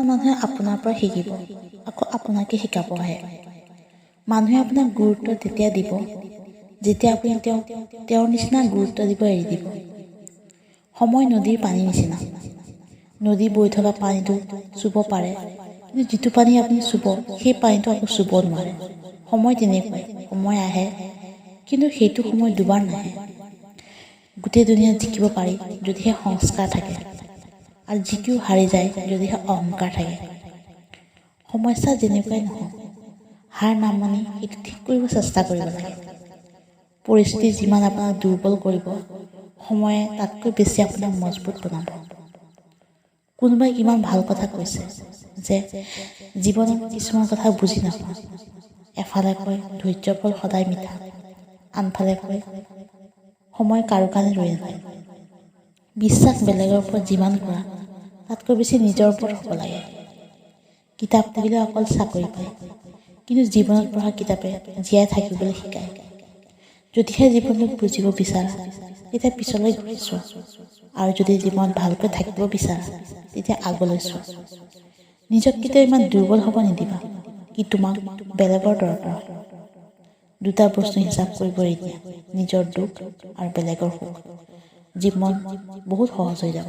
মানুহে আপোনাৰ পৰা শিকিব, আকৌ আপোনাকে শিকাব আহে। মানুহে আপোনাক গুৰুত্ব তেতিয়া দিব যেতিয়া আপুনি তেওঁৰ নিচিনা গুৰুত্ব দিব এৰি দিব। সময় নদীৰ পানীৰ নিচিনা। নদী বৈ থকা পানীটো চুব পাৰে, কিন্তু যিটো পানী আপুনি চুব সেই পানীটো আকৌ চুব নোৱাৰে। সময় তেনেকুৱাই, সময় আহে কিন্তু সেইটো সময় দুবাৰ নাহে। গোটেই দুনিয়াত জিকিব পাৰি যদিহে সংস্কাৰ থাকে, আৰু জিকিও হাৰি যায় যদিহে অহংকাৰ থাকে। সমস্যা যেনেকুৱাই নহওক, হাৰ নামানি সেইটো ঠিক কৰিব চেষ্টা কৰিব লাগে। পৰিস্থিতি যিমান আপোনাক দুৰ্বল কৰিব, সময়ে তাতকৈ বেছি আপোনাক মজবুত বনাব। কোনোবাই কিমান ভাল কথা কৈছে যে জীৱনত কিছুমান কথা বুজি নাপাওঁ। এফালে কয় ধৈৰ্য্যৰ ফল সদায় মিঠা, আনফালে কয় সময় কাৰো কাৰণে ৰৈ নাথাকে। বিশ্বাস বেলেগৰ ওপৰত যিমান কৰা তাতকৈ বেছি নিজৰ ওপৰত হ'ব লাগে। কিতাপ পঢ়িলে অকল চাকৰি পায়, কিন্তু জীৱনত পঢ়া কিতাপে জীয়াই থাকিবলৈ শিকায়। যদিহে জীৱনটোক বুজিব বিচাৰা তেতিয়া পিছলৈ ঘূৰি চোৱা, আৰু যদি জীৱনত ভালকৈ থাকিব বিচাৰা তেতিয়া আগলৈ চোৱা। নিজক কেতিয়াও ইমান দুৰ্বল হ'ব নিদিবা কি তোমাক বেলেগৰ দৰকাৰ। দুটা বস্তু হিচাপ কৰিব এৰি দিয়া, নিজৰ দুখ আৰু বেলেগৰ সুখ। জীৱন বহুত সহজ হৈ যাব।